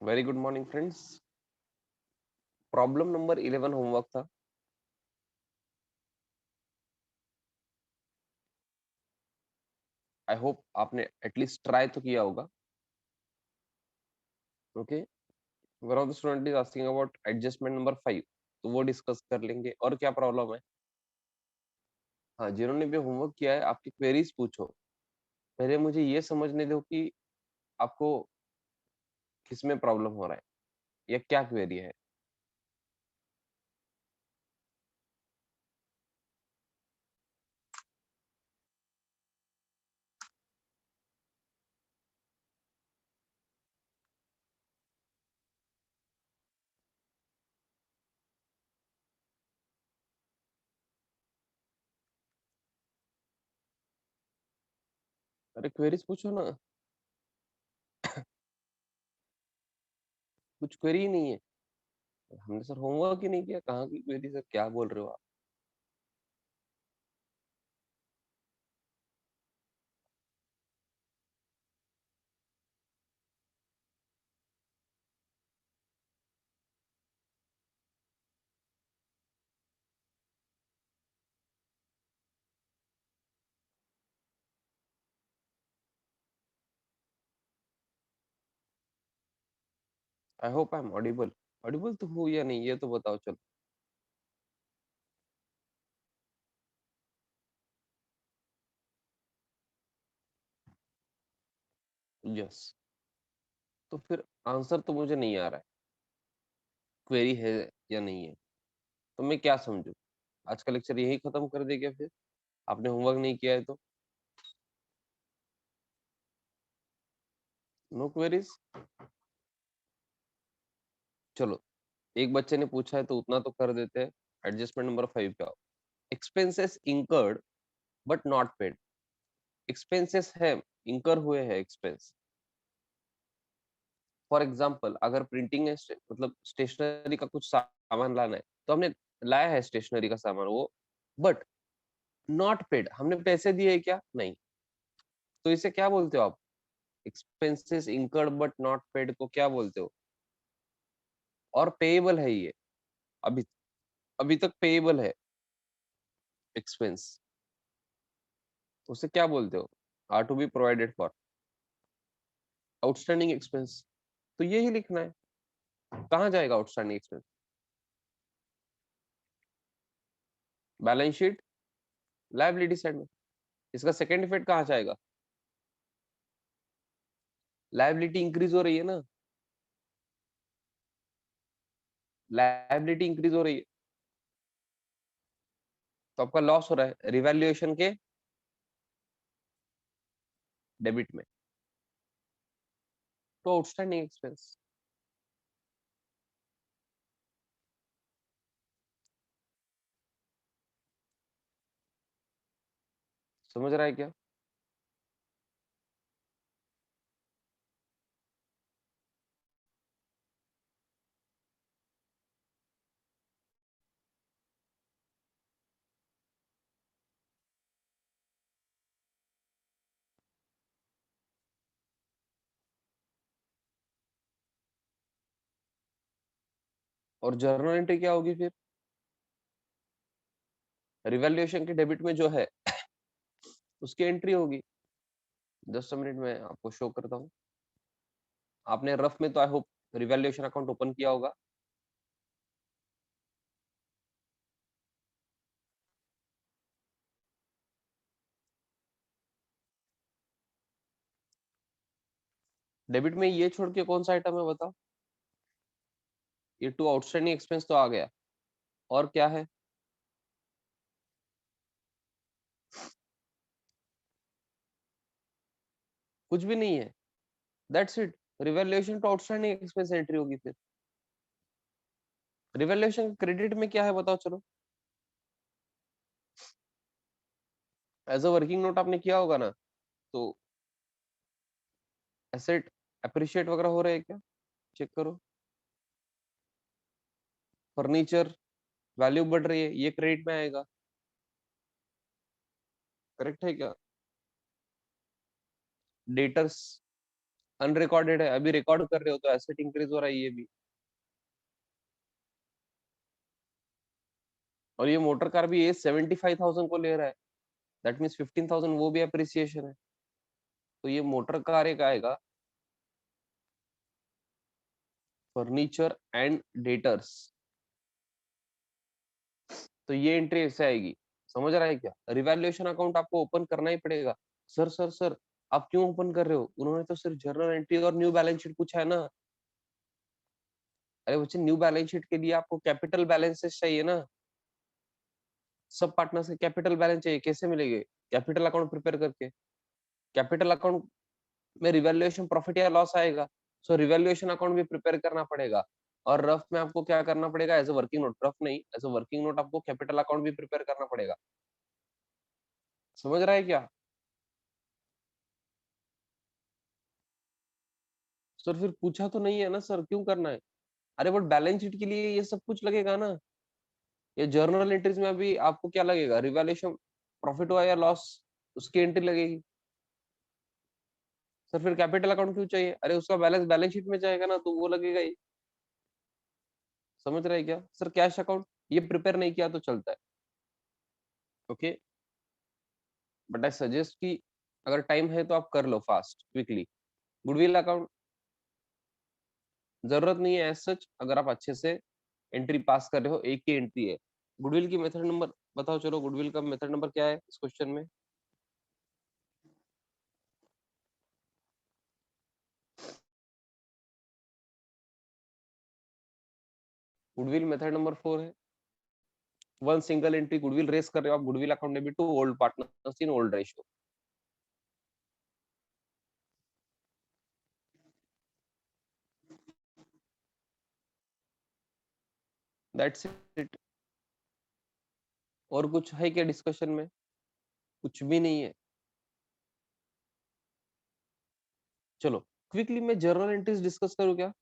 Very good morning friends. Problem number 11 homework था। आई hope आपने at least try तो किया होगा। Okay, one of the student is asking about adjustment number 5, तो वो डिस्कस कर लेंगे। और क्या प्रॉब्लम है? हाँ, जिन्होंने भी होमवर्क किया है आपकी क्वेरीज पूछो। पहले मुझे ये समझने दो कि आपको किसमें प्रॉब्लम हो रहा है या क्या क्वेरी है। अरे क्वेरीज पूछो ना। कुछ क्वेरी ही नहीं है। हमने सर होमवर्क ही नहीं किया, कहाँ की क्वेरी सर, क्या बोल रहे हो आप? I hope I am audible. Audible तो हूँ या नहीं, ये तो बताओ चलो। यस। तो फिर आंसर तो मुझे नहीं आ रहा है, क्वेरी है या नहीं है। तो मैं क्या समझू? आज का लेक्चर यही खत्म कर दे क्या फिर? आपने होमवर्क नहीं किया है तो? No queries. चलो, एक बच्चे ने पूछा है तो उतना तो कर देते हैं। एडजस्टमेंट नंबर 5 पे आओ। Expenses incurred but not paid. Expenses है, इंकर हुए हैं एक्सपेंस। फॉर एग्जाम्पल, अगर प्रिंटिंग है, मतलब स्टेशनरी का कुछ सामान लाना है तो हमने लाया है स्टेशनरी का सामान वो, बट नॉट पेड, हमने पैसे दिए है क्या? नहीं। तो इसे क्या बोलते हो आप? Expenses incurred but not paid को क्या बोलते हो? और पेएबल है ये। अभी अभी तक पेएबल है एक्सपेंस। उसे क्या बोलते हो? Are to be provided for. Outstanding expense. तो यही लिखना है। कहाँ जाएगा outstanding expense? Balance sheet, liability side में। इसका सेकंड इफेक्ट कहाँ जाएगा? लायबिलिटी इंक्रीज हो रही है ना, लायबिलिटी इंक्रीज हो रही है तो आपका लॉस हो रहा है रिवैल्यूएशन के डेबिट में। तो आउटस्टैंडिंग एक्सपेंस। समझ रहा है क्या? और जर्नल एंट्री क्या होगी फिर? रिवैल्यूएशन के डेबिट में जो है उसकी एंट्री होगी। 10 मिनट में आपको शो करता हूँ। आपने रफ में तो I hope revaluation account open किया होगा। डेबिट में ये छोड़ के कौन सा आइटम है बताओ? ये टू आउटस्टैंडिंग एक्सपेंस तो आ गया। और क्या है? कुछ भी नहीं है। That's it. Revaluation to outstanding expense entry होगी फिर। रिवैल्यूएशन क्रेडिट में क्या है बताओ चलो? एज अ वर्किंग नोट आपने किया होगा ना, तो एसेट अप्रिशिएट वगैरह हो रहे हैं क्या? चेक करो। फर्नीचर वैल्यू बढ़ रही है, ये क्रेडिट में आएगा। करेक्ट है क्या? डेटर्स अनरिकॉर्डेड है, अभी रिकॉर्ड कर रहे हो तो एसेट इंक्रीज हो रहा है ये भी। और ये मोटर कार भी ये 75,000 को ले रहा है, दैट मीन्स 15,000 वो भी अप्रिसिएशन है। तो ये मोटर कार एक आएगा, फर्नीचर एंड डेटर्स, तो ये एंट्री ऐसे आएगी। समझ रहा है क्या? रिवैल्यूएशन अकाउंट आपको ओपन करना ही पड़ेगा। सर सर सर आप क्यों ओपन कर रहे हो? उन्होंने तो सिर्फ जर्नल एंट्री और न्यू बैलेंस शीट पूछा है ना। अरे बच्चे न्यू बैलेंस शीट के लिए आपको कैपिटल बैलेंसेस चाहिए ना, सब पार्टनर्स के कैपिटल बैलेंस चाहिए, कैसे मिलेंगे? कैपिटल अकाउंट प्रिपेयर करके। कैपिटल अकाउंट में रिवैल्यूएशन प्रॉफिट या लॉस आएगा, सो रिवैल्यूएशन अकाउंट भी प्रिपेयर करना पड़ेगा। और रफ में आपको क्या करना पड़ेगा? As a working note, rough नहीं, एज अ वर्किंग नोट आपको कैपिटल अकाउंट भी प्रिपेयर करना पड़ेगा। समझ रहा है क्या? सर फिर पूछा तो नहीं है ना सर, क्यों करना है? अरे बट बैलेंस शीट के लिए ये सब कुछ लगेगा ना। ये जर्नल एंट्रीज में अभी आपको क्या लगेगा? रिवैल्यूएशन प्रॉफिट हुआ या लॉस, उसकी एंट्री लगेगी। सर फिर कैपिटल अकाउंट क्यों चाहिए? अरे उसका बैलेंस बैलेंस शीट में जाएगा ना, तो वो लगेगा ही। समझ रहे हैं क्या सर? कैश अकाउंट ये प्रिपेयर नहीं किया तो चलता है, ओके। बट आई सजेस्ट कि अगर टाइम है तो आप कर लो फास्ट क्विकली। गुडविल अकाउंट जरूरत नहीं है एज सच, अगर आप अच्छे से एंट्री पास कर रहे हो, एक ही एंट्री है। गुडविल की मेथड नंबर बताओ, चलो गुडविल का मेथड नंबर क्या है इस क्वेश्चन में? गुडविल मेथड नंबर 4 है, one single entry goodwill raise कर रहे हो आप, goodwill account debit to old partners in old ratio. That's it. और कुछ है क्या डिस्कशन में? कुछ भी नहीं है। चलो क्विकली मैं जर्नल एंट्रीज डिस्कस करूँ क्या?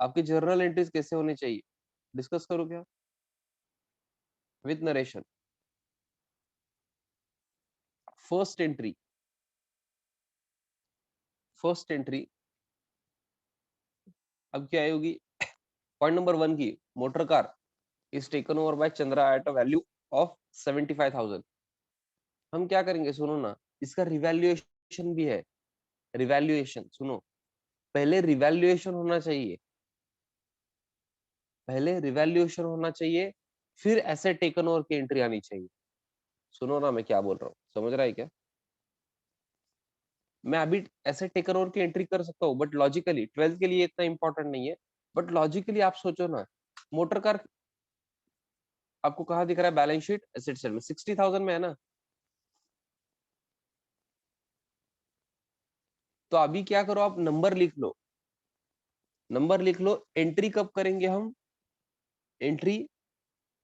आपकी जर्नल एंट्रीज कैसे होनी चाहिए डिस्कस करूँ क्या? With narration. First entry, first entry अब क्या होगी? पॉइंट नंबर 1 की, motor car is taken over bye Chandra at a value of 75,000। हम क्या करेंगे सुनो ना, इसका रिवैल्यूएशन भी है। रिवैल्यूएशन सुनो, पहले रिवैल्यूएशन होना चाहिए, पहले रिवैल्यूएशन होना चाहिए, फिर एसेट टेकन ओवर की एंट्री आनी चाहिए। सुनो ना मैं क्या बोल रहा हूँ, समझ रहा है क्या? मैं अभी एसेट टेकन ओवर की एंट्री कर सकता हूँ, बट लॉजिकली 12th के लिए इतना इंपॉर्टेंट नहीं है। बट लॉजिकली आप सोचो ना, मोटर कार आपको कहाँ दिख रहा है? बैलेंस शीट एसेट साइड में 60,000 में है ना। तो अभी क्या करो, आप नंबर लिख लो, नंबर लिख लो। एंट्री कब करेंगे हम? एंट्री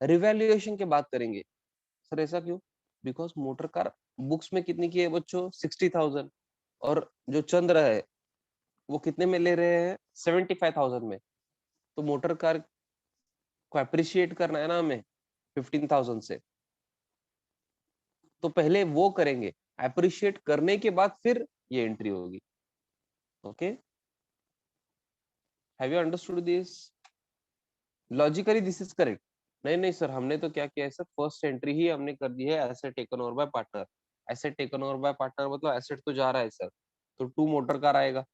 रिवैल्यूएशन के बाद करेंगे। सर ऐसा क्यों? बिकॉज मोटर कार बुक्स में कितनी की है बच्चों? 60,000। और जो चंद्र है वो कितने में ले रहे हैं? 75,000 में। तो मोटर कार को अप्रिशिएट करना है ना हमें 15,000 से, तो पहले वो करेंगे, अप्रिशिएट करने के बाद फिर ये एंट्री होगी। Okay, have you understood this? Logically this is correct. नहीं नहीं सर, हमने तो क्या किया है सर, फर्स्ट एंट्री ही हमने कर दी है asset taken over by partner. Asset taken over by partner मतलब एसेट तो जा रहा है सर, तो टू मोटर कार आएगा।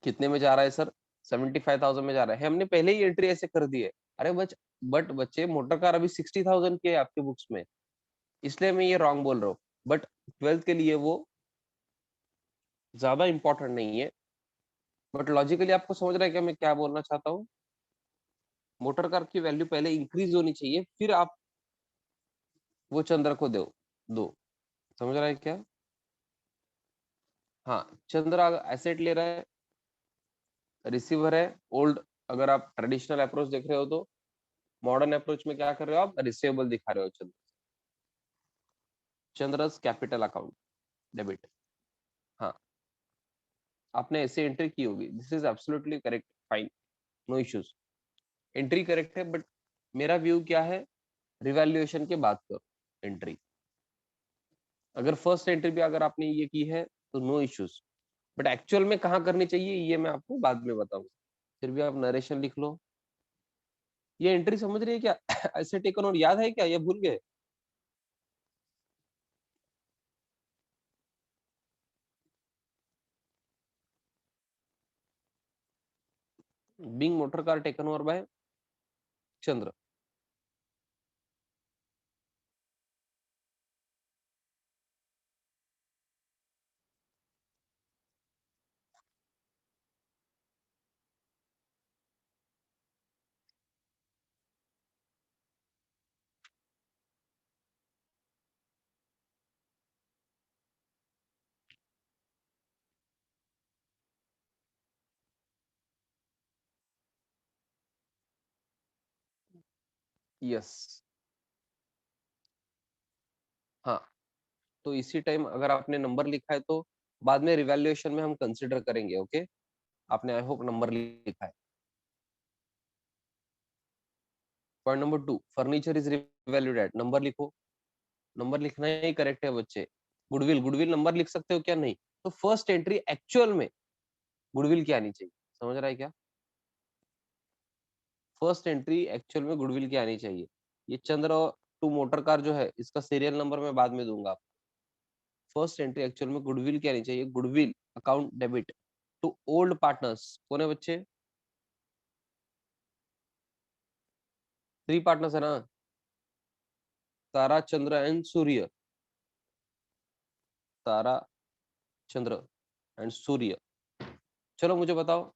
कितने में जा रहा है सर? 75,000 में जा रहा है, हमने पहले ही एंट्री ऐसे कर दी है। अरे बट बच्चे मोटर कार अभी 60,000 की है आपके बुक्स में, इसलिए मैं ये रॉन्ग बोल रहा हूँ। बट 12th के लिए वो ज्यादा इंपॉर्टेंट नहीं है। बट लॉजिकली आपको समझ रहा है क्या मैं क्या बोलना चाहता हूँ? मोटर कार की वैल्यू पहले इंक्रीज होनी चाहिए, फिर आप वो चंद्र को दो। समझ रहा है क्या? हाँ, चंद्र एसेट ले रहा है, रिसीवर है ओल्ड। अगर आप ट्रेडिशनल अप्रोच देख रहे हो तो, मॉडर्न अप्रोच में क्या कर रहे हो आप? रिसीवेबल दिखा रहे हो Chandra. Chandra's capital account debit. हाँ, आपने ऐसे एंट्री की होगी, this is absolutely correct, fine, no issues. Entry correct है, बट मेरा व्यू क्या है? रिवैल्यूएशन के बाद करो एंट्री। अगर फर्स्ट एंट्री भी अगर आपने ये की है तो नो इश्यूज, बट एक्चुअल में कहाँ करनी चाहिए ये मैं आपको बाद में बताऊंगा। फिर भी आप नरेशन लिख लो। ये एंट्री समझ रही है क्या? ऐसे टेकन और याद है क्या, ये भूल गए? Being motor car taken over by Chandra. Yes. हाँ, तो इसी टाइम अगर आपने नंबर लिखा है तो बाद में रिवैल्यूएशन में हम कंसिडर करेंगे। ओके, आपने आई होप नंबर लिखा है। Point number 2, furniture is revalued at, number लिखो। नंबर लिखना ही करेक्ट है बच्चे। गुडविल, गुडविल नंबर लिख सकते हो क्या? नहीं। तो फर्स्ट एंट्री एक्चुअल में गुडविल की आनी चाहिए, समझ रहा है क्या? फर्स्ट एंट्री एक्चुअल में गुडविल की आनी चाहिए। ये चंद्र टू मोटर कार जो है इसका सीरियल नंबर मैं बाद में दूंगा। फर्स्ट एंट्री एक्चुअल में गुडविल की आनी चाहिए। Goodwill account debit to old partners. कौन है बच्चे? 3 पार्टनर्स है ना, तारा चंद्र and Surya. Tara, Chandra and सूर्य। चलो मुझे बताओ,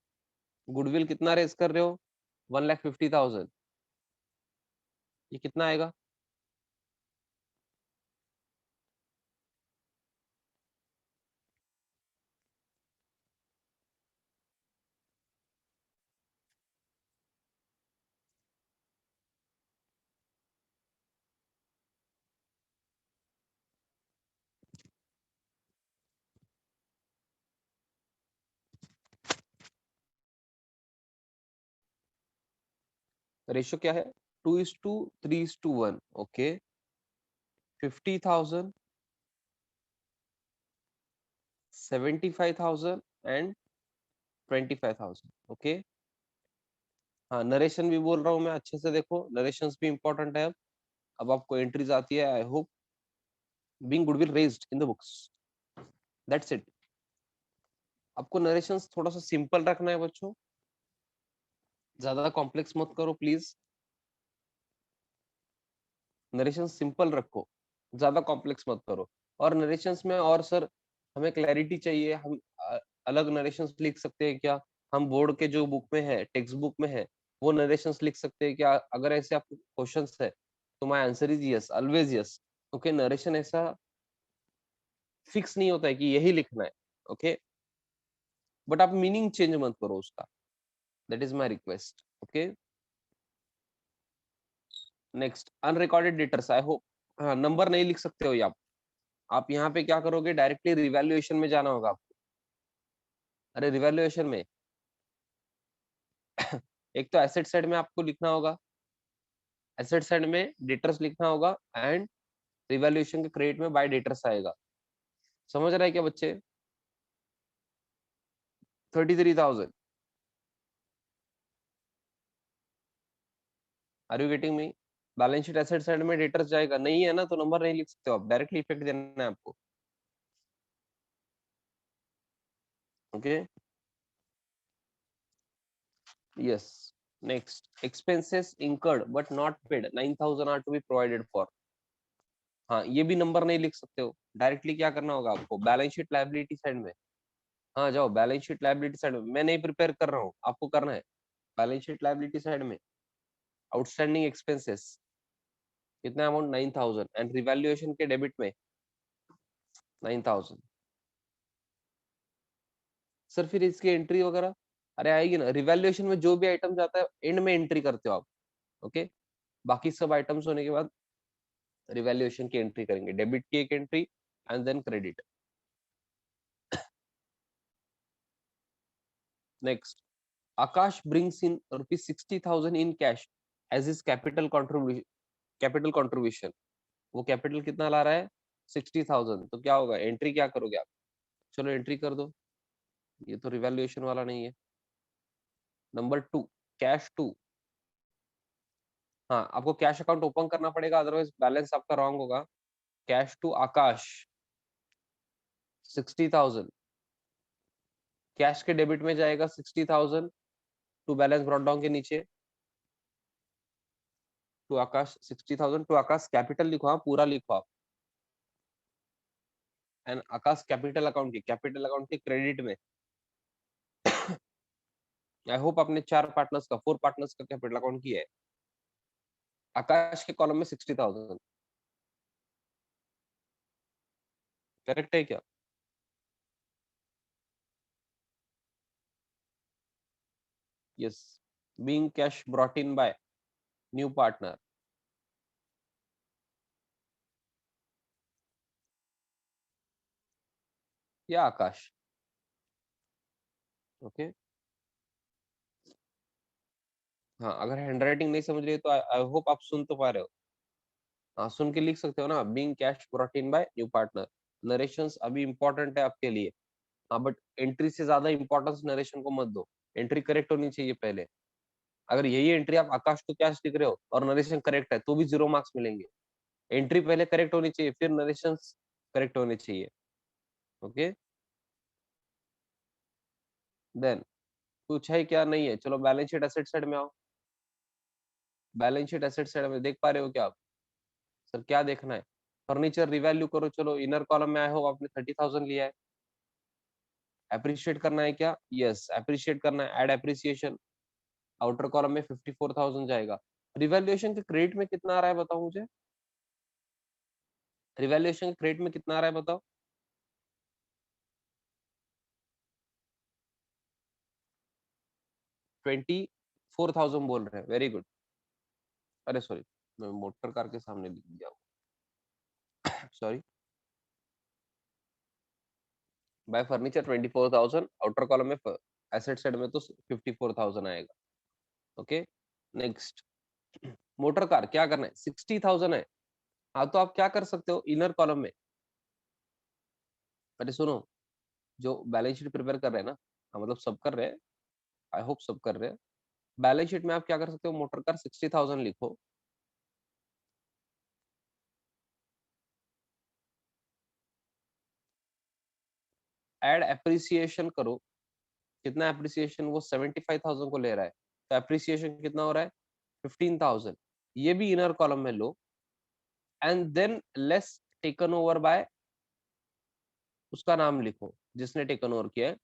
गुडविल कितना रेज कर रहे हो? 1,50,000। ये कितना आएगा? रेशियो क्या है? 2:3:1। Okay, 50,000, 75,000 and 25,000। ओके। हाँ, नरेशन भी बोल रहा हूँ मैं, अच्छे से देखो, नरेशंस भी इंपॉर्टेंट है। अब आपको एंट्रीज आती है। I hope being goodwill raised in the books, that's it. आपको नरेशंस थोड़ा सा सिंपल रखना है बच्चों, ज्यादा कॉम्प्लेक्स मत करो प्लीज। नरेशन सिंपल रखो, ज्यादा कॉम्प्लेक्स मत करो। और नरेशंस में और सर हमें क्लैरिटी चाहिए, हम अलग नरेशंस लिख सकते हैं क्या? हम बोर्ड के जो बुक में है, टेक्स्ट बुक में है, वो नरेशंस लिख सकते हैं क्या? अगर ऐसे आपको क्वेश्चंस है तो my answer is yes, always yes. Okay, narration ऐसा फिक्स नहीं होता है कि यही लिखना है। ओके, बट आप मीनिंग चेंज मत करो उसका, that is my request. Okay, next unrecorded debtors. I hope, हाँ, नंबर नहीं लिख सकते हो आप। आप यहाँ पे क्या करोगे, डायरेक्टली रिवैल्यूएशन में जाना होगा आपको। अरे रिवैल्यूएशन में एक तो एसेट साइड में आपको लिखना होगा, एसेट साइड में डेटर्स लिखना होगा, एंड रिवैल्यूएशन के क्रेडिट में बाय डेटर्स आएगा। समझ रहे हैं क्या बच्चे? 33,000। Are you getting me? Balance sheet asset side में डेटर्स जाएगा, नहीं है ना तो नंबर नहीं लिख सकते हो आप, डायरेक्टली इफेक्ट देना है आपको। Okay, yes. Next, expenses incurred but not paid 9,000 are to be provided for. हाँ, ये भी नंबर नहीं लिख सकते हो, डायरेक्टली क्या करना होगा आपको, बैलेंस शीट लायबिलिटी साइड में। हाँ जाओ, बैलेंस शीट लायबिलिटी साइड में, मैं नहीं प्रिपेयर कर रहा हूँ, आपको करना है। बैलेंस शीट लायबिलिटी साइड में आउटस्टैंडिंग एक्सपेंसेस कितना अमाउंट, 9,000, एंड रिवैल्यूएशन के डेबिट में 9,000। सर फिर इसकी एंट्री वगैरह, अरे आएगी ना, रिवैल्यूएशन में जो भी आइटम जाता है एंड में एंट्री करते हो आप। ओके, बाकी सब आइटम्स होने के बाद रिवैल्यूएशन की एंट्री करेंगे, डेबिट की एक entry and then credit. Next, Akash brings in rupees 60,000 in cash as his capital contribution। Capital contribution, वो कैपिटल कितना ला रहा है? 60,000, तो क्या होगा, एंट्री क्या करोगे आप? चलो एंट्री कर दो, ये तो रिवैल्यूएशन वाला नहीं है। Number 2, cash to. हाँ, आपको कैश अकाउंट ओपन करना पड़ेगा, अदरवाइज बैलेंस आपका रॉन्ग होगा। कैश टू आकाश 60,000, कैश के डेबिट में जाएगा 60,000 टू बैलेंस ब्रॉट डाउन के नीचे, to Akash 60,000, to Akash capital लिखो, हाँ पूरा लिखो आप, एंड आकाश कैपिटल अकाउंट के क्रेडिट में। आई होप आपने 4 पार्टनर्स का कैपिटल अकाउंट किया है। आकाश के कॉलम में 60,000 करेक्ट है क्या? Yes, being cash brought in by new partner, या आकाश। ओके, हाँ अगर हैंडराइटिंग नहीं समझ रही है तो आई होप आप सुन तो पा रहे हो। हाँ सुन के लिख सकते हो ना, being cash brought in by new partner. Narrations अभी इंपॉर्टेंट है आपके लिए, हाँ बट एंट्री से ज्यादा इंपॉर्टेंस नरेशन को मत दो, एंट्री करेक्ट होनी चाहिए पहले। अगर यही एंट्री आप आकाश को कैश लिख रहे हो और नरेशन करेक्ट है तो भी 0 मार्क्स मिलेंगे। एंट्री पहले करेक्ट होनी चाहिए, फिर नरेशन करेक्ट होने चाहिए। ओके, देन कुछ है क्या, नहीं है, चलो बैलेंस शीट एसेट साइड में आओ। बैलेंस शीट एसेट साइड में देख पा रहे हो क्या आप? सर क्या देखना है? फर्नीचर रिवैल्यू करो, चलो इनर कॉलम में आए हो, आपने 30,000 लिया है। एप्रिशिएट करना है क्या? यस एप्रिशिएट करना है, एड एप्रिसिएशन। आउटर कॉलम में 54,000 जाएगा। रिवैल्यूएशन के क्रेडिट में कितना आ रहा है बताओ मुझे, रिवैल्यूएशन के क्रेडिट में कितना आ रहा है बताओ? 24,000 बोल रहे हैं, वेरी गुड। अरे सॉरी, मैं मोटर कार के सामने लिख दिया, sorry. Bye furniture 24,000, outer column में एसेट साइड में तो 54,000 आएगा। ओके, नेक्स्ट मोटर कार क्या करना है, 60,000 है। हाँ तो आप क्या कर सकते हो इनर कॉलम में, अरे सुनो, जो बैलेंस शीट प्रिपेयर कर रहे हैं ना, हाँ मतलब सब कर रहे हैं, आई होप सब कर रहे हैं। बैलेंस शीट में आप क्या कर सकते हो, मोटर कार 60,000 लिखो, एड एप्रिसिएशन करो। कितना एप्रिसिएशन, वो 75,000 को ले रहा है, तो एप्रिसिएशन कितना हो रहा है, 15,000। ये भी इनर कॉलम में लो, and then less taken over by, उसका नाम लिखो जिसने टेकन ओवर किया है,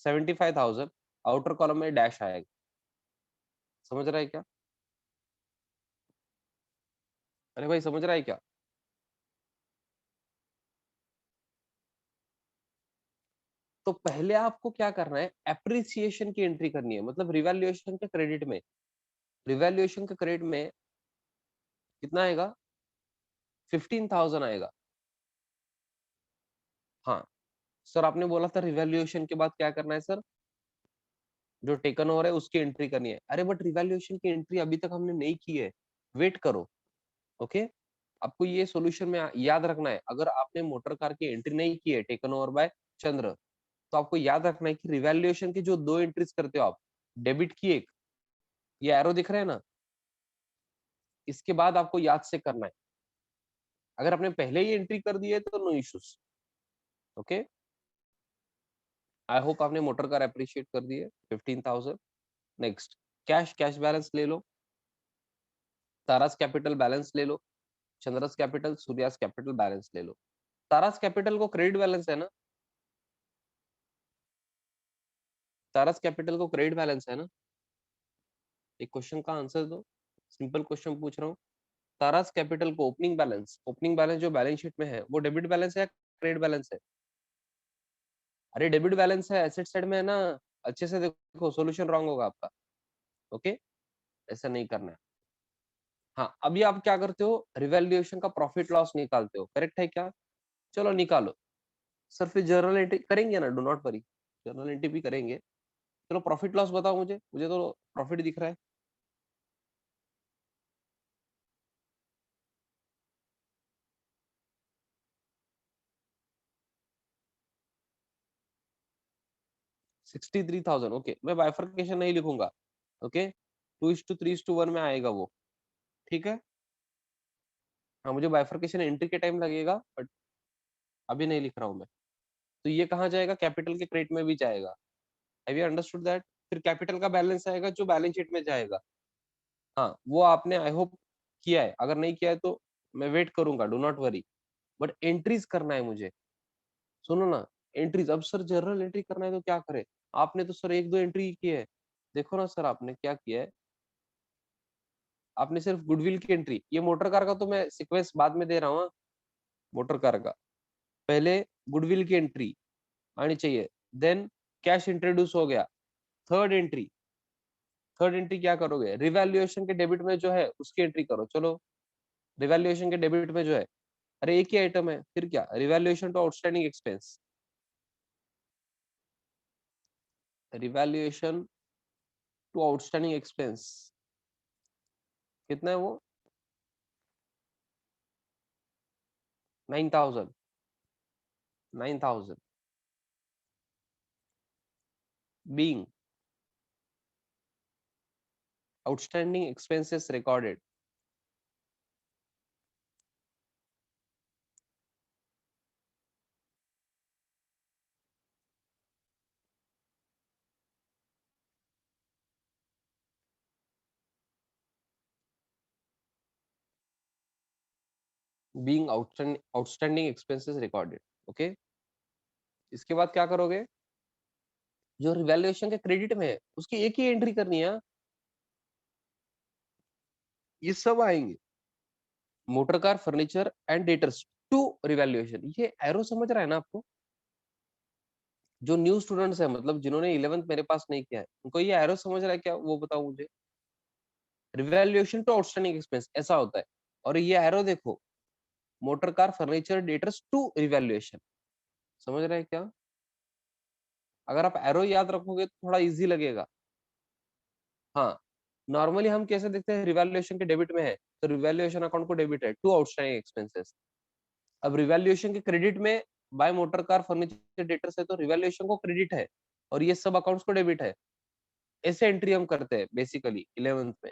75,000। आउटर कॉलम में डैश आएगा, समझ रहा है क्या? अरे भाई समझ रहा है क्या? तो पहले आपको क्या करना है, एप्रिसिएशन की एंट्री करनी है, मतलब रिवैल्यूएशन के क्रेडिट में, रिवैल्यूएशन के क्रेडिट में कितना आएगा, 15,000 आएगा। हाँ सर, आपने बोला था रिवैल्यूएशन के बाद क्या करना है सर, जो टेकन ओवर है उसकी एंट्री करनी है। अरे बट रिवैल्यूएशन की एंट्री अभी तक हमने नहीं की है, वेट करो। ओके, आपको ये सॉल्यूशन में याद रखना है, अगर आपने मोटर कार की एंट्री नहीं की है टेकन ओवर बाय चंद्र, तो आपको याद रखना है कि रिवैल्यूएशन की जो 2 एंट्रीज करते हो आप, डेबिट की एक, ये एरो दिख रहा है ना, इसके बाद आपको याद से करना है। अगर आपने पहले ही एंट्री कर दी है तो no issues. Okay, I hope आपने मोटर कार अप्रिशिएट कर दी है, 15,000। नेक्स्ट, कैश, कैश बैलेंस ले लो, तारास कैपिटल बैलेंस ले लो, चंद्रस कैपिटल, सूर्यास कैपिटल बैलेंस ले लो। तारास कैपिटल को क्रेडिट बैलेंस है ना, तारास कैपिटल को क्रेडिट बैलेंस है ना? एक क्वेश्चन का आंसर दो, सिंपल क्वेश्चन पूछ रहा हूँ। तारास कैपिटल को ओपनिंग बैलेंस जो बैलेंस शीट में है वो डेबिट बैलेंस है या क्रेडिट बैलेंस है? अरे डेबिट बैलेंस है, एसेट साइड में है ना, अच्छे से देखो, सॉल्यूशन रॉन्ग होगा आपका। ओके, ऐसा नहीं करना है। हाँ अभी आप क्या करते हो, रिवैल्यूएशन का प्रॉफिट लॉस निकालते हो, करेक्ट है क्या? चलो निकालो। सर फिर जर्नल एंट्री करेंगे ना, do not worry, journal entry भी करेंगे। चलो प्रॉफिट लॉस बताओ मुझे, मुझे तो प्रॉफिट दिख रहा है। 63,000। ओके, मैं बाइफर्केशन नहीं लिखूंगा। ओके, 2:3:1 में आएगा वो, ठीक है। हाँ, मुझे बाइफर्केशन एंट्री के टाइम लगेगा, बट अभी नहीं लिख रहा हूँ मैं। तो ये कहाँ जाएगा? कैपिटल के क्रेडिट में भी जाएगा। Have you understood that? फिर कैपिटल का बैलेंस आएगा जो बैलेंस शीट में जाएगा। हाँ, वो आपने आई होप किया है। अगर नहीं किया है तो मैं वेट करूंगा, do not worry. But entries करना है मुझे। सुनो ना, एंट्रीज। अब सर जर्नल एंट्री करना है तो क्या करे? आपने तो सर एक दो एंट्री की है। देखो ना सर, आपने क्या किया है। आपने सिर्फ गुडविल की एंट्री, ये मोटर कार का तो मैं सीक्वेंस बाद में दे रहा हूँ। मोटर कार का पहले गुडविल की एंट्री आनी चाहिए, देन कैश इंट्रोड्यूस हो गया। थर्ड एंट्री, थर्ड एंट्री क्या करोगे? रिवैल्यूएशन के डेबिट में जो है उसकी एंट्री करो। चलो, रिवैल्यूएशन के डेबिट में जो है, अरे एक ही आइटम है, फिर क्या? Revaluation to outstanding expense. Revaluation to outstanding expense कितना है वो? 9,000। 9,000 being outstanding expenses recorded. Being outstanding expenses recorded. Okay, इसके बाद क्या करोगे? जो रिवैल्यूएशन के क्रेडिट में है उसकी एक ही एंट्री करनी है। ये सब आएंगे, motor car, furniture and debtors to revaluation. ये एरो समझ रहा है ना आपको? जो न्यू स्टूडेंट्स है, मतलब जिन्होंने 11th मेरे पास नहीं किया है, उनको ये एरो समझ रहा है क्या? वो बताओ मुझे। रिवैल्यूएशन टू आउटस्टैंडिंग एक्सपेंस ऐसा होता है। और ये एरो देखो, motor car, furniture, debtors to revaluation. समझ रहे हैं क्या? अगर आप एरो याद रखोगे तो थोड़ा इजी लगेगा। हाँ, नॉर्मली हम कैसे देखते हैं? रिवैल्यूएशन के डेबिट में है तो रिवैल्यूएशन अकाउंट को डेबिट है टू आउटस्टैंडिंग एक्सपेंसेस। अब रिवैल्यूएशन के क्रेडिट में by motor car, furniture, debtors है तो रिवैल्यूएशन को क्रेडिट है और ये सब अकाउंट्स को डेबिट है। ऐसे एंट्री हम करते हैं बेसिकली 11th में,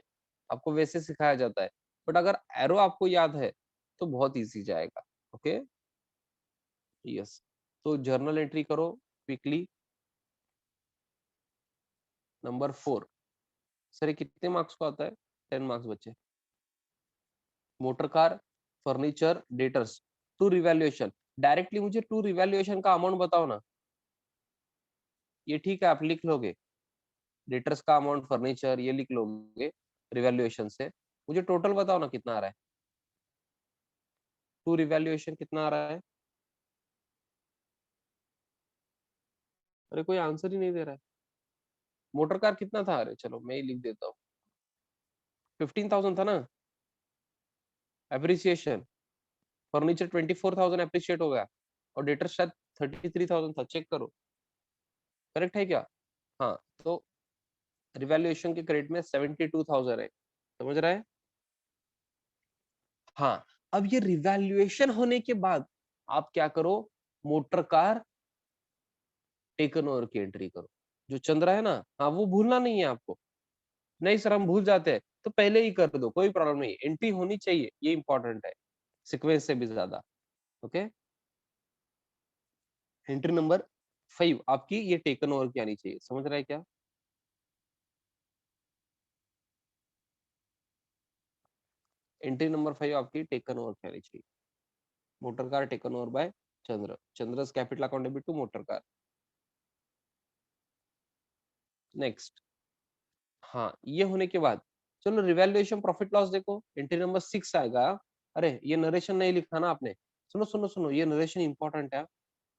आपको वैसे सिखाया जाता है। बट अगर एरो आपको याद है तो बहुत इजी जाएगा। Okay, yes. तो जर्नल एंट्री करो क्विकली। नंबर 4। सर ये कितने मार्क्स को आता है? 10 मार्क्स बच्चे। Motor car, furniture, debtors to revaluation. Directly मुझे टू रिवैल्यूएशन का अमाउंट बताओ ना। ये ठीक है, आप लिख लोगे डेटर्स का अमाउंट, फर्नीचर ये लिख लोगे रिवैल्यूएशन से। मुझे टोटल बताओ ना कितना आ रहा है? टू रिवैल्यूएशन कितना आ रहा है? अरे कोई आंसर ही नहीं दे रहा है। मोटर कार कितना था? अरे चलो मैं ही लिख देता हूँ, 15,000 था ना एप्रिसिएशन। फर्नीचर 24,000 एप्रिशिएट हो गया और डेटर शायद 33,000 था। चेक करो, करेक्ट है क्या? हाँ, तो रिवैल्यूएशन के क्रेडिट में 72,000 है। समझ रहा है? हाँ, अब ये रिवैल्यूएशन होने के बाद आप क्या करो? मोटर कार टेकन ओवर की एंट्री करो। जो चंद्रा है ना, हाँ वो भूलना नहीं है आपको। नहीं सर हम भूल जाते हैं तो पहले ही कर दो, कोई प्रॉब्लम नहीं। एंट्री होनी चाहिए, ये इंपॉर्टेंट है सीक्वेंस से भी ज्यादा। ओके, एंट्री नंबर 5 आपकी ये टेकन ओवर की आनी चाहिए। समझ रहा है क्या? एंट्री नंबर 5 आपकी टेकन ओवर की आनी चाहिए। Motor car taken over by Chandra, Chandra's capital account debit to motor car. Next, हाँ ये होने के बाद चलो रिवैल्यूएशन प्रॉफिट लॉस देखो, एंट्री नंबर 6 आएगा। अरे ये नरेशन नहीं लिखा ना आपने। सुनो सुनो सुनो, ये नरेशन इंपॉर्टेंट है,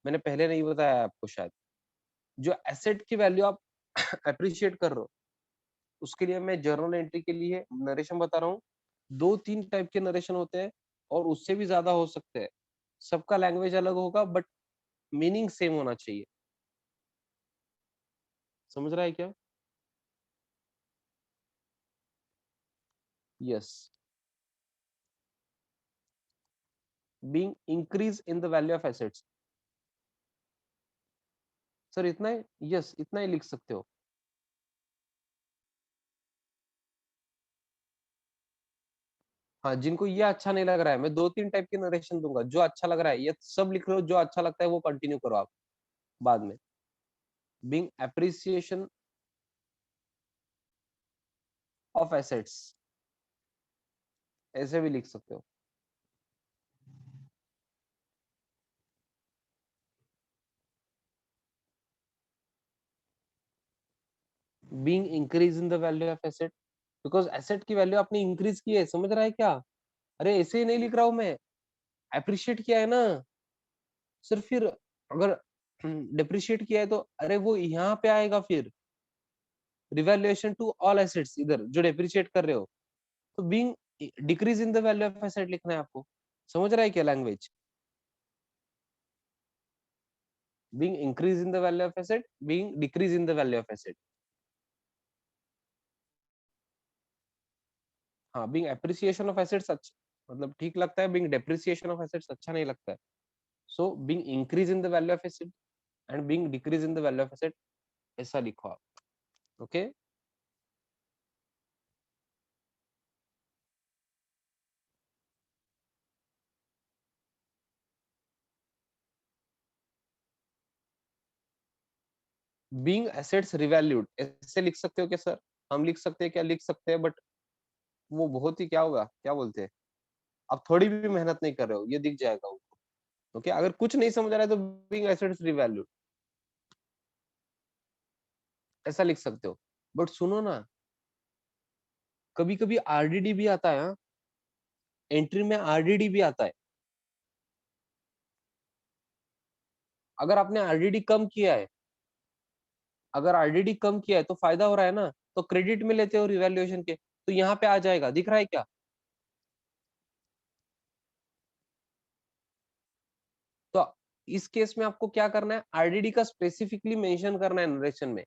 मैंने पहले नहीं बताया आपको शायद। जो एसेट की वैल्यू आप अप्रिशिएट कर रहे हो, उसके लिए मैं जर्नल एंट्री के लिए नरेशन बता रहा हूँ। 2-3 टाइप के नरेशन होते हैं और उससे भी ज्यादा हो सकते हैं। सबका लैंग्वेज अलग होगा बट मीनिंग सेम होना चाहिए। समझ रहा है क्या? Yes. Being increase in the value of assets. Sir इतना ही, यस इतना ही लिख सकते हो। हाँ, जिनको ये अच्छा नहीं लग रहा है, मैं 2-3 टाइप के नरेशन दूंगा। जो अच्छा लग रहा है ये सब लिख लो, जो अच्छा लगता है वो कंटिन्यू करो आप बाद में। बीइंग एप्रिसिएशन ऑफ एसेट्स, ऐसे भी लिख सकते हो। Being increase in the value of asset, because asset की वैल्यू आपने इंक्रीज की है, समझ रहा है क्या? अरे ऐसे ही नहीं लिख रहा हूं मैं, अप्रिशिएट किया है ना सर। फिर अगर डिप्रिशिएट किया है तो अरे वो यहाँ पे आएगा फिर, रिवैल्यूएशन टू ऑल एसेट्स इधर जो डिप्रिशिएट कर रहे हो। तो being decrease in the value of asset लिखना है आपको। समझ रहा है क्या language? Being increase in the value of asset, being decrease in the value of asset. हाँ, बीइंग एप्रिसिएशन ऑफ एसेट्स अच्छा, मतलब ठीक लगता है। बीइंग डेप्रिसिएशन ऑफ एसेट्स अच्छा नहीं लगता है। So being increase in the value of asset and being decrease in the value of asset, ऐसा लिखो आप। ओके। बीइंग एसेट्स रिवैल्यूड, ऐसे लिख सकते हो क्या सर? हम लिख सकते हैं क्या? लिख सकते हैं, बट वो बहुत ही क्या होगा, क्या बोलते हैं, आप थोड़ी भी मेहनत नहीं कर रहे हो, ये दिख जाएगा उनको। ओके, अगर कुछ नहीं समझ आ रहा है तो बीइंग एसेट्स रिवैल्यूड ऐसा लिख सकते हो। बट सुनो ना, कभी कभी आरडीडी भी आता है। हाँ, एंट्री में आरडीडी भी आता है। अगर आपने आरडीडी कम किया है, अगर आरडीडी कम किया है तो फायदा हो रहा है ना, तो क्रेडिट में लेते हो रिवैल्यूएशन के, तो यहाँ पे आ जाएगा, दिख रहा है क्या? तो इस केस में आपको क्या करना है, आरडीडी का स्पेसिफिकली मेंशन करना है नरेशन में।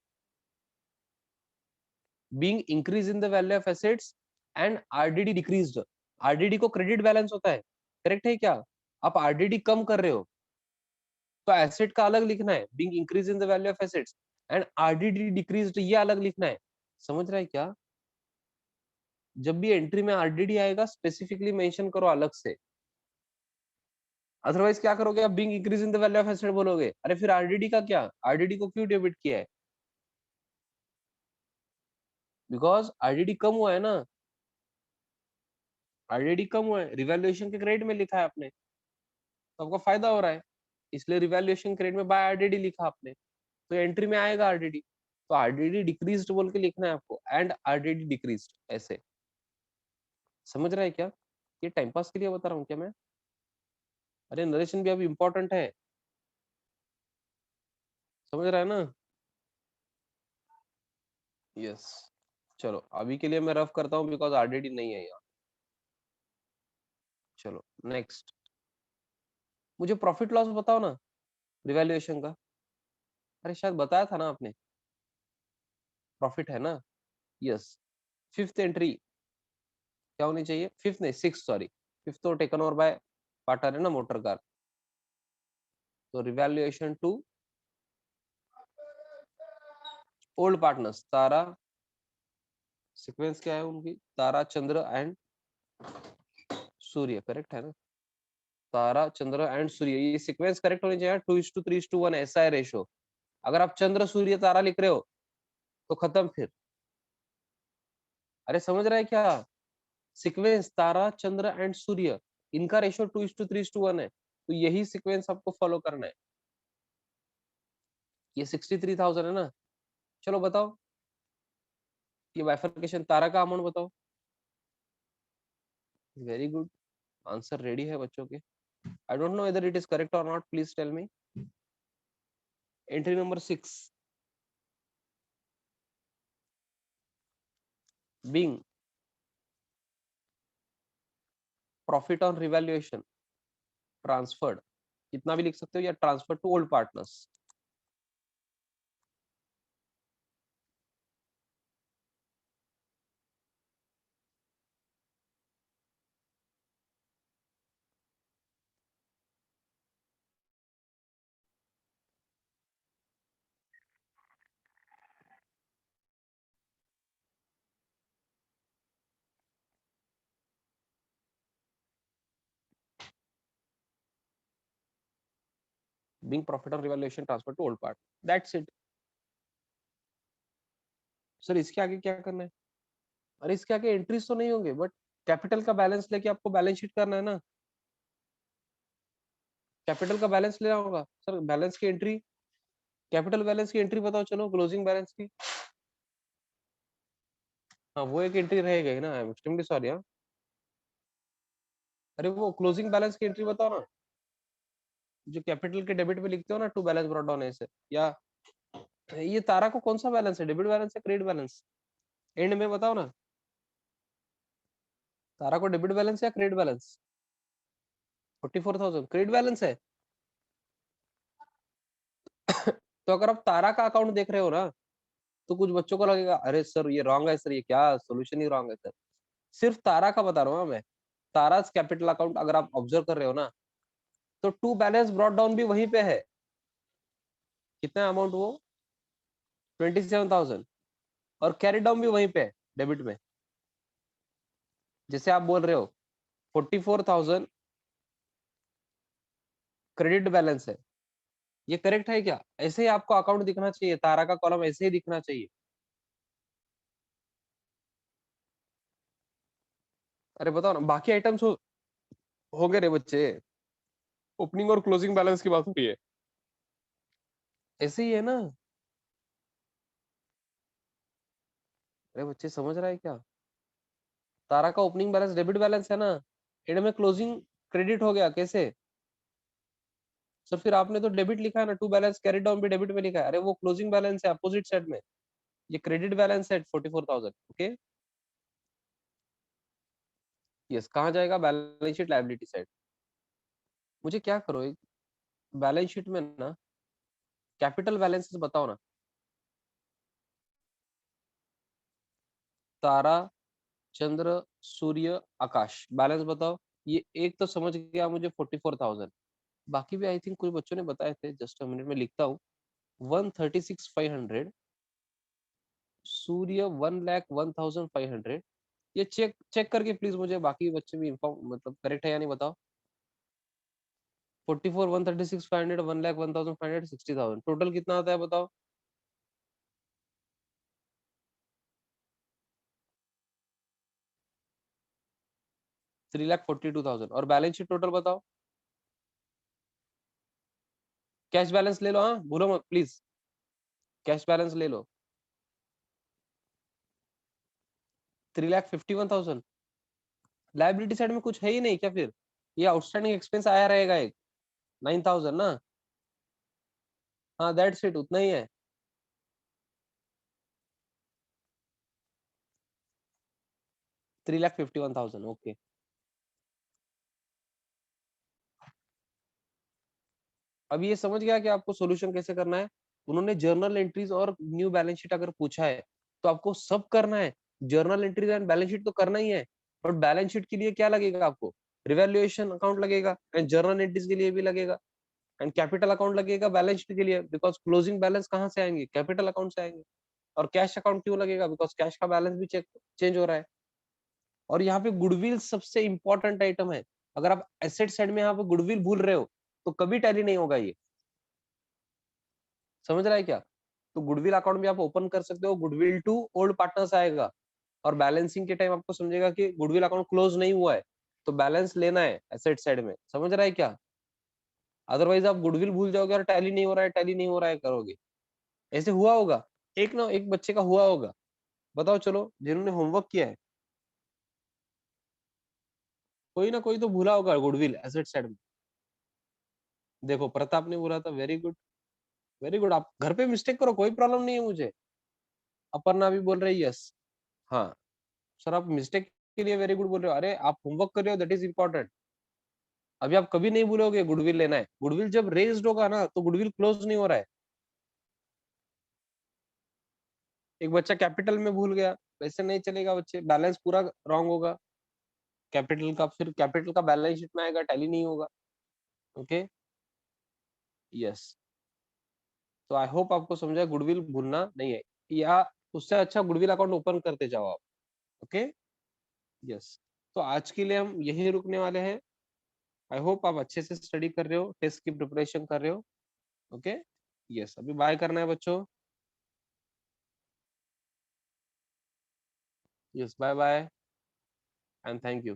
Being increase in the value of assets and RDD decreased. RDD को क्रेडिट बैलेंस होता है, करेक्ट है क्या? आप आरडीडी कम कर रहे हो तो एसेट का अलग लिखना है, being increase in the value of assets, and RDD decreased ये अलग लिखना है। समझ रहा है क्या? जब भी एंट्री में आरडीडी आएगा स्पेसिफिकली मेंशन करो अलग से। अदरवाइज क्या करोगे आप, being increase in the value of asset बोलोगे, अरे फिर आरडीडी का क्या, आरडीडी को क्यों डेबिट किया है? बिकॉज आरडीडी कम हुआ है ना, आरडीडी कम हुआ है, रिवैल्यूएशन के क्रेडिट में लिखा है आपने, तो आपको फायदा हो रहा है, इसलिए रिवैल्यूएशन क्रेडिट में बाय आरडीडी लिखा आपने, तो एंट्री में आएगा आरडीडी। तो आरडीडी डिक्रीज्ड बोल के लिखना है आपको, एंड आरडीडी डिक्रीज्ड ऐसे। समझ रहा है क्या? ये टाइम पास के लिए बता रहा हूँ क्या मैं? अरे नरेशन भी अब इम्पोर्टेंट है, समझ रहा है ना? यस। चलो अभी के लिए मैं रफ करता हूँ बिकॉज आरडीडी नहीं है यहाँ। चलो नेक्स्ट, मुझे प्रॉफिट लॉस बताओ ना, रिवैल्यूएशन का। अरे शायद बताया था ना आपने, प्रॉफिट है ना? यस। फिफ्थ एंट्री क्या होनी चाहिए, फिफ्थ नहीं सिक्स, सॉरी, फिफ्थ तो टेकन ओवर बाय पार्टनर है ना, मोटर कार। तो revaluation to old partners, Tara, sequence क्या है उनकी, तारा चंद्र एंड सूर्य, करेक्ट है ना? तारा चंद्र एंड सूर्य, ये सीक्वेंस करेक्ट होनी चाहिए, 2:3:1 ऐसा है रेशो। अगर आप चंद्र सूर्य तारा लिख रहे हो तो खत्म फिर। अरे समझ रहा है क्या? सीक्वेंस तारा चंद्र एंड सूर्य, इनका रेशो 2:3:1 है, तो यही सीक्वेंस आपको फॉलो करना है। ये 63,000 है ना? चलो बताओ, ये बाइफरकेशन तारा का अमाउंट बताओ। वेरी गुड, आंसर रेडी है बच्चों के। I don't know whether it is correct और not, please tell me. Entry number 6, being profit on revaluation transferred, कितना भी लिख सकते हो, या transfer to old partners. being profit on revaluation transfer to old part. That's it. Sir इसके आगे क्या करना है? अरे इसके आगे एंट्रीज तो नहीं होंगे, बट कैपिटल का बैलेंस लेके आपको बैलेंस शीट करना है ना, कैपिटल का बैलेंस लेना होगा। सर बैलेंस की एंट्री, कैपिटल बैलेंस की एंट्री बताओ, चलो क्लोजिंग बैलेंस की। हाँ वो एक एंट्री रहेगा ही ना, आई एम एक्सट्रीमली सॉरी। हाँ अरे वो क्लोजिंग बैलेंस की एंट्री बताओ ना, जो कैपिटल के डेबिट में लिखते हो ना, टू बैलेंस ब्रॉट डाउन ऐसे, या ये तारा को कौन सा बैलेंस है, डेबिट बैलेंस है क्रेडिट बैलेंस, एंड में बताओ ना, तारा को डेबिट बैलेंस या क्रेडिट बैलेंस? 44,000 क्रेडिट बैलेंस है। तो अगर आप तारा का अकाउंट देख रहे हो ना, तो कुछ बच्चों को लगेगा अरे सर ये रॉन्ग है, सर ये क्या सोल्यूशन ही रॉन्ग है सर। सिर्फ तारा का बता रहा हूँ मैं, तारा कैपिटल अकाउंट अगर आप ऑब्जर्व कर रहे हो ना, तो टू बैलेंस ब्रॉट डाउन भी वहीं पे है। कितना अमाउंट वो, 27,000, और कैरी डाउन भी वहीं पे है डेबिट में। जैसे आप बोल रहे हो 44,000 क्रेडिट बैलेंस है, ये करेक्ट है क्या? ऐसे ही आपको अकाउंट दिखना चाहिए, तारा का कॉलम ऐसे ही दिखना चाहिए। अरे बताओ ना, बाकी आइटम्स हो गए रे बच्चे, ओपनिंग और क्लोजिंग बैलेंस की बात हो रही है, ऐसे ही है ना। अरे बच्चे समझ रहा है क्या? तारा का ओपनिंग बैलेंस डेबिट बैलेंस है ना, एंड में क्लोजिंग क्रेडिट हो गया कैसे? सर फिर आपने तो डेबिट लिखा है ना, टू बैलेंस कैरी डाउन भी डेबिट में लिखा है, अरे वो क्लोजिंग बैलेंस है अपोजिट साइड में, ये क्रेडिट बैलेंस है 44,000। ओके यस, कहाँ जाएगा? Balance sheet liability side. मुझे क्या करो, एक बैलेंस शीट में ना कैपिटल बैलेंसेस बताओ ना, तारा, चंद्र, सूर्य, आकाश, बैलेंस बताओ। ये एक तो समझ गया मुझे 44,000, बाकी भी आई थिंक कुछ बच्चों ने बताए थे, जस्ट अ मिनट में लिखता हूँ। 136,500, सूर्य 1,01,500। ये चेक चेक करके प्लीज मुझे बाकी बच्चे भी इन्फॉर्म, मतलब करेक्ट है या नहीं बताओ। 44, 136,500, 1,01,500, 60,000, टोटल कितना आता है बताओ। 3,42,000, और बैलेंस शीट टोटल बताओ। कैश बैलेंस ले लो, हाँ भूलो मत प्लीज, कैश बैलेंस ले लो। 3,51,000। लाइबिलिटी साइड में कुछ है ही नहीं क्या फिर? ये आउटस्टैंडिंग एक्सपेंस आया रहेगा एक 9,000 ना। हाँ दैट्स इट, उतना ही है। 3,51,000 ओके। अब ये समझ गया कि आपको सोल्यूशन कैसे करना है। उन्होंने जर्नल एंट्रीज और न्यू बैलेंस शीट अगर पूछा है, तो आपको सब करना है। Journal entries and balance sheet तो करना ही है, बट बैलेंस शीट के लिए क्या लगेगा आपको? रिवैल्यूएशन अकाउंट लगेगा, एंड जर्नल एंट्रीज के लिए भी लगेगा, एंड कैपिटल अकाउंट लगेगा बैलेंस शीट के लिए, बिकॉज क्लोजिंग बैलेंस कहाँ से आएंगे? कैपिटल अकाउंट से आएंगे। और कैश अकाउंट क्यों लगेगा? बिकॉज कैश का बैलेंस भी चेक चेंज हो रहा है। और यहाँ पे गुडविल सबसे इंपॉर्टेंट आइटम है। अगर आप एसेट साइड में यहाँ पे गुडविल भूल रहे हो, तो कभी टैली नहीं होगा ये। समझ रहा है क्या? तो गुडविल अकाउंट भी आप ओपन कर सकते हो, गुडविल टू ओल्ड पार्टनर्स आएगा, और बैलेंसिंग के टाइम आपको समझेगा कि गुडविल अकाउंट क्लोज नहीं हुआ है, तो बैलेंस लेना है एसेट साइड में। समझ रहा है क्या? अदरवाइज आप गुडविल भूल जाओगे और टैली नहीं हो रहा है, टैली नहीं हो रहा है करोगे। ऐसे हुआ होगा, एक ना एक बच्चे का हुआ होगा। बताओ चलो, जिन्होंने होमवर्क किया है, कोई ना कोई तो भूला होगा गुडविल एसेट साइड में। देखो प्रताप ने बोला था, वेरी गुड, वेरी गुड। आप घर पे मिस्टेक करो, कोई प्रॉब्लम नहीं है मुझे। अपर्णा भी बोल रही है यस। हाँ सर, आप मिस्टेक के लिए वेरी गुड बोल रहे हो, अरे आप होमवर्क कर रहे हो, दैट इज इंपॉर्टेंट। अभी आप कभी नहीं भूलोगे गुडविल लेना है, गुडविल जब रेज्ड होगा ना, तो गुडविल क्लोज नहीं हो रहा है। एक बच्चा कैपिटल में भूल गया, वैसे नहीं चलेगा बच्चे, बैलेंस पूरा रॉन्ग होगा कैपिटल का, फिर कैपिटल का बैलेंस शीट में आएगा, टैली नहीं होगा। ओके यस, तो आई होप आपको समझा, गुडविल भूलना नहीं है, या उससे अच्छा गुडविल अकाउंट ओपन करते जाओ आप। ओके यस, तो आज के लिए हम यही रुकने वाले हैं। आई होप आप अच्छे से स्टडी कर रहे हो, टेस्ट की प्रिपरेशन कर रहे हो। ओके, यस, अभी बाय करना है बच्चों। Yes, bye bye and thank you.